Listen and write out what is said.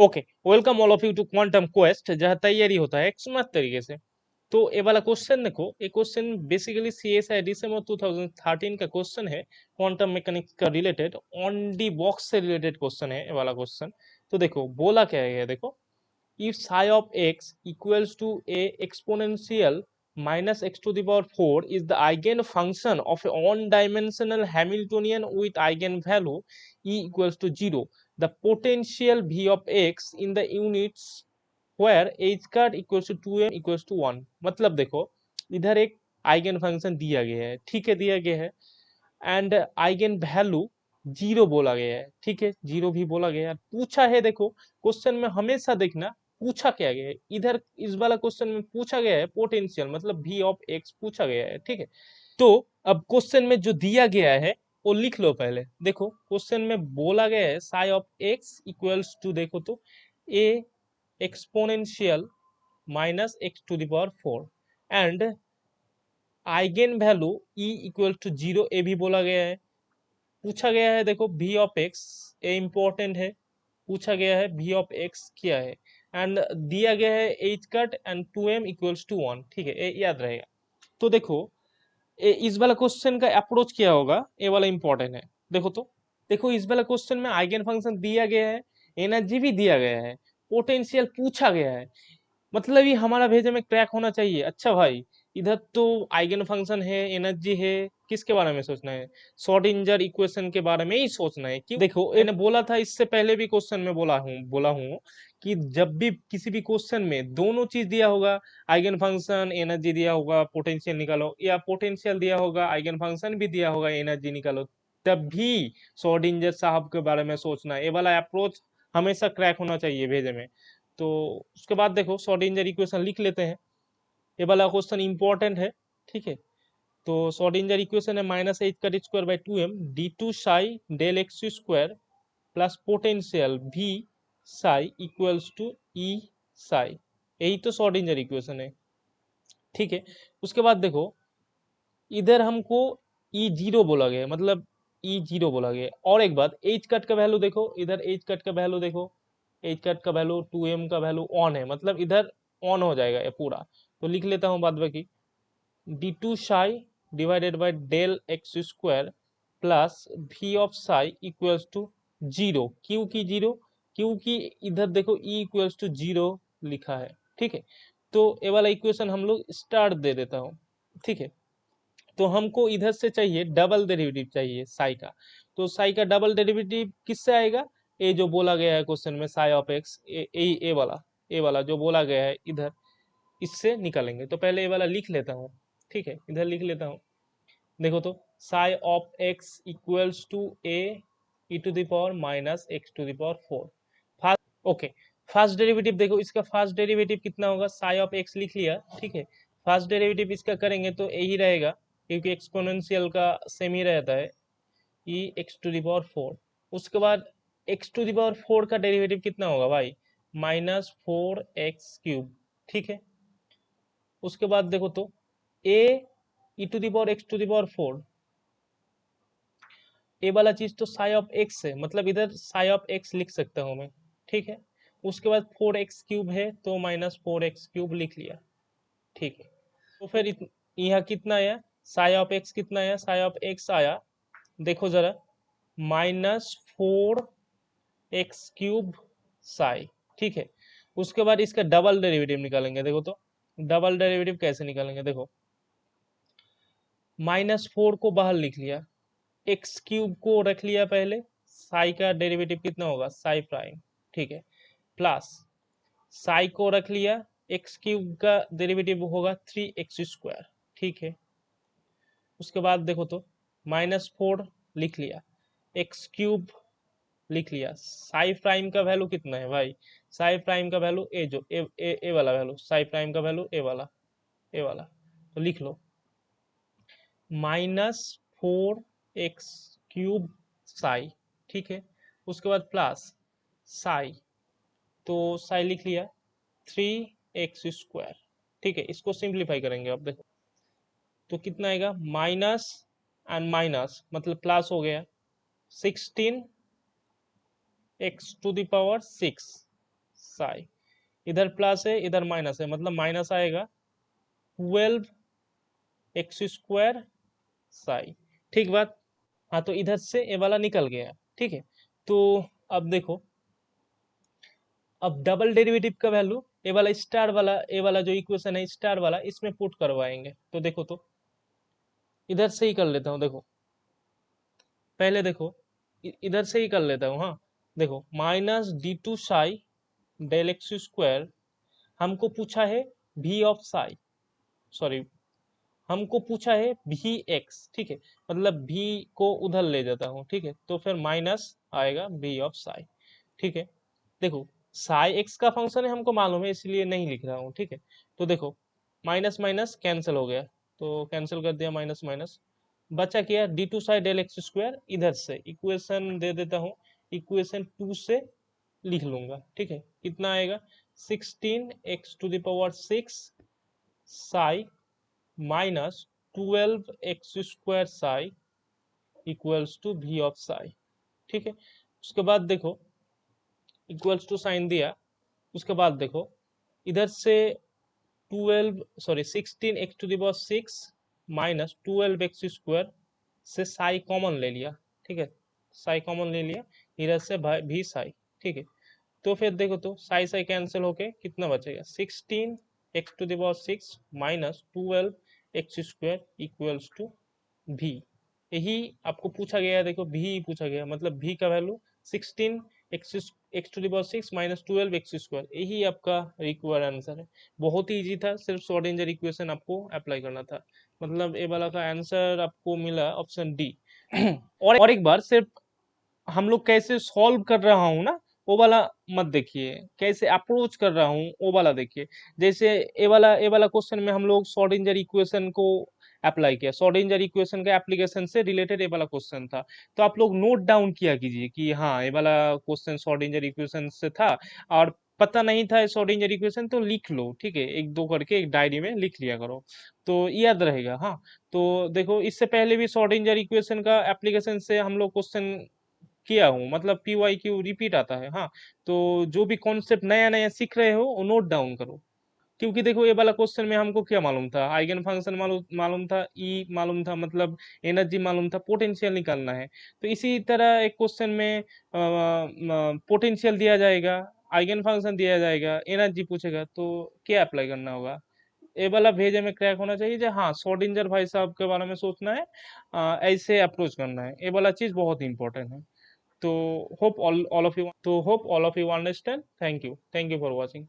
Okay, welcome all of you to Quantum Quest, जहाँ तैयारी होता है एक स्मार्ट तरीके से। तो ये वाला क्वेश्चन देखो, ये क्वेश्चन बेसिकली CSI दिसंबर 2013 का क्वेश्चन है, क्वांटम मैकेनिक्स का रिलेटेड, ऑन दी बॉक्स से रिलेटेड क्वेश्चन है ये वाला क्वेश्चन। तो देखो बोला क्या है, देखो, if psi of x equals to a exponential minus x to the power 4 is the eigenfunction of a one-dimensional Hamiltonian with eigenvalue e equals to 0, the potential v of x in the units where h cut equals to 2m equals to 1। मतलब देखो, इधर एक eigen function दिया गया है, ठीक है, दिया गया है, एंड आइगन वैल्यू जीरो बोला गया है, ठीक है, जीरो भी बोला गया है, पूछा है। देखो क्वेश्चन में हमेशा देखना पूछा क्या गया है, इधर इस वाला क्वेश्चन में पूछा गया है पोटेंशियल मतलब v ऑफ x पूछा गया है, ठीक है। तो अब क्वेश्चन में जो दिया गया है वो लिख लो पहले। देखो क्वेश्चन में बोला गया है psi of x equals to, देखो तो a exponential minus x to the power 4 and eigenvalue e equal to 0, A भी बोला गया है। पूछा गया है देखो v of x, A important है, पूछा गया है v ऑफ x क्या है, एंड दिया गया है h cut and 2m equals to 1, ठीक है, ये याद रहेगा। तो देखो इस वाला क्वेश्चन का अप्रोच क्या होगा, ये वाला इंपॉर्टेंट है। देखो तो, देखो इस वाला क्वेश्चन में आइगन फंक्शन दिया गया है, एनर्जी भी दिया गया है, पोटेंशियल पूछा गया है, मतलब ये हमारा भेजे में क्रैक होना चाहिए। अच्छा भाई, इधर तो आइगन फंक्शन है, एनर्जी है, किसके बारे में सोचना है, श्रोडिंगर इक्वेशन के बारे में ही सोचना है। क्यों, देखो मैंने बोला था इससे पहले भी क्वेश्चन में बोला हूँ कि जब भी किसी भी क्वेश्चन में दोनों चीज दिया होगा, आइगन फंक्शन एनर्जी दिया होगा पोटेंशियल निकालो, या पोटेंशियल दिया होगा आइगन फंक्शन भी दिया होगा एनर्जी निकालो, तब भी श्रोडिंगर साहब के बारे में सोचना है। ये वाला अप्रोच हमेशा क्रैक होना चाहिए भेजे में। तो उसके बाद देखो श्रोडिंगर इक्वेशन लिख लेते हैं, ये वाला क्वेश्चन इंपॉर्टेंट है, ठीक है। तो श्रोडिंगर इक्वेशन है माइनस एच का square by 2m d two psi del x square plus potential v psi equals to E psi, यही तो श्रोडिंगर इक्वेशन है, ठीक है। उसके बाद देखो इधर हमको ई जीरो बोला गया है, मतलब ई जीरो बोला गया है। और एक बात, एच कट का वैल्यू देखो, इधर एच कट का वैल्यू देखो, एच कट का वैल्यू 2m का वैल्यू ऑन है, मतलब इधर ऑन हो जाएगा ये पूरा। तो लिख लेता हूँ बाद बाकी, d two psi divided by del x square plus v of psi equals to zero. क्यों की जीरो, क्योंकि इधर देखो ई इक्वल्स टू जीरो लिखा है, ठीक है। तो ये वाला इक्वेशन हम लोग स्टार्ट दे देता हूँ, ठीक है। तो हमको इधर से चाहिए डबल डेरिवेटिव चाहिए साई का। तो साई का डबल डेरिवेटिव किससे आएगा, ये जो बोला गया है क्वेश्चन में साई ऑफ एक्स, ए वाला जो बोला गया है इधर, इससे निकालेंगे। तो पहले ये वाला लिख लेता हूँ, ठीक है, इधर लिख लेता हूँ। देखो तो psi of x equals to a E to the power minus x to the power 4। Fast, okay, first derivative देखो, इसका फर्स्ट डेरिवेटिव कितना होगा, साई ऑफ एक्स लिख लिया, ठीक है। फर्स्ट डेरिवेटिव इसका करेंगे तो यही रहेगा, क्योंकि एक्सपोनेंशियल का सेम ही रहता है, ई एक्स टू द पावर 4। उसके बाद एक्स टू द पावर 4 का डेरिवेटिव कितना होगा भाई, माइनस 4x क्यूब, ठीक है। उसके बाद देखो तो A E to the power X to the power 4, A वाला चीज तो साई ऑफ एक्स है, मतलब इधर साई ऑफ एक्स लिख सकता हूं मैं, ठीक है। उसके बाद 4x क्यूब है तो माइनस 4x क्यूब लिख लिया, ठीक है। तो फिर यहाँ कितना आया, साई ऑफ एक्स कितना आया, साई ऑफ एक्स आया, देखो जरा, -4x क्यूब साई, ठीक है। उसके बाद इसका डबल डेरिवेटिव निकालेंगे। देखो तो डबल डेरिवेटिव कैसे निकालेंगे, देखो, -4 को बाहर लिख लिया, एक्स क्यूब को रख लिया पहले, साई का डेरिवेटिव कितना होगा साई प्राइम, ठीक है, प्लस साई को रख लिया, एक्स क्यूब का डेरिवेटिव होगा 3x स्क्वायर, ठीक है। उसके बाद देखो तो -4 लिख लिया, एक्स क्यूब लिख लिया, साई प्राइम का वैल्यू कितना है भाई, साई प्राइम का वैल्यू ए, जो ए वाला वैल्यू, साई प्राइम का वैल्यू ए वाला, तो लिख लो -4x क्यूब साई, ठीक है। उसके बाद प्लस साई, तो साई लिख लिया 3x स्क्वायर, ठीक है। इसको सिंप्लीफाई करेंगे अब देखो, तो कितना आएगा, माइनस एंड माइनस मतलब प्लस हो गया, 16x to the power 6 Sai, इधर प्लस है इधर माइनस है, मतलब माइनस आएगा 12x² साई। ठीक बात। हाँ तो इधर से ये वाला निकल गया। ठीक है, तो अब देखो, अब डबल डेरिवेटिव का वैल्यू ये वाला स्टार वाला, ये वाला जो इक्वेशन है स्टार वाला, इसमें पुट करवाएंगे। तो देखो, तो इधर से ही कर लेता हूँ। देखो पहले देखो, इधर से ही कर लेता हूँ। हाँ देखो, -d2 Sai del x square, हमको पूछा है v ऑफ साई, सॉरी हमको पूछा है भी एक्स। ठीक है, मतलब भी को उधर ले जाता हूँ। ठीक है, तो फिर माइनस आएगा भी ऑफ साई। ठीक है, देखो साई एक्स का फंक्शन है हमको मालूम है, इसलिए नहीं लिख रहा हूँ। ठीक है, तो देखो माइनस माइनस कैंसिल हो गया, तो कैंसिल कर दिया माइनस माइनस, बचा क्या d2 Sai del x square. इधर से इक्वेशन दे देता हूँ, इक्वेशन 2 से लिख लूंगा। ठीक है, कितना आएगा 16x⁶ psi minus 12x² psi equals to v of psi. ठीक है, उसके बाद देखो इक्वल्स टू साइन दिया, उसके बाद देखो इधर से 16x⁶ माइनस 12x² से साई कॉमन ले लिया। ठीक है, साई कॉमन ले लिया, इधर से भी साई। ठीक है, तो फिर देखो, तो साई साई कैंसिल होके कितना बचेगा 16x⁶ minus 12x² equals to भी। यही आपको पूछा गया है। देखो भी पूछा गया, मतलब भी का वैल्यू 16x⁶ माइनस 12x², यही आपका रिक्वायर्ड आंसर है। बहुत ही इजी था, सिर्फ श्रोडिंगर इक्वेशन आपको अप्लाई करना था। मतलब ए वाला का आंसर आपको मिला ऑप्शन डी। और एक बार सिर्फ हम लोग कैसे सॉल्व कर रहा हूँ ना, वो वाला मत देखिए, कैसे अप्रोच कर रहा हूँ वो वाला देखिए। जैसे ए वाला क्वेश्चन में हम लोग श्रोडिंगर इक्वेशन को अप्लाई किया, श्रोडिंगर इक्वेशन का एप्लीकेशन से रिलेटेड ए वाला क्वेश्चन था। तो आप लोग नोट डाउन किया कीजिए कि हाँ ये वाला क्वेश्चन श्रोडिंगर इक्वेशन से था, और पता नहीं था श्रोडिंगर इक्वेशन तो लिख लो। ठीक है, एक दो करके एक डायरी में लिख लिया करो, तो याद रहेगा। हाँ, तो देखो इससे पहले भी श्रोडिंगर इक्वेशन का एप्लीकेशन से हम लोग क्वेश्चन किया हूँ, मतलब PYQ रिपीट आता है। हाँ, तो जो भी कॉन्सेप्ट नया नया सीख रहे हो वो नोट डाउन करो, क्योंकि देखो ये वाला क्वेश्चन में हमको क्या मालूम था, आइगन फंक्शन मालूम मालूम था, ई मालूम था, मतलब एनर्जी मालूम था, पोटेंशियल निकालना है। तो इसी तरह एक क्वेश्चन में पोटेंशियल दिया जाएगा, आइगन फंक्शन दिया जाएगा, एनर्जी पूछेगा, तो क्या अप्लाई करना होगा। ये वाला भेजे में क्रैक होना चाहिए जो हाँ श्रोडिंगर भाई साहब के बारे में सोचना है, ऐसे अप्रोच करना है। ये वाला चीज बहुत इंपॉर्टेंट है। तो hope all of you understand. Thank you for watching.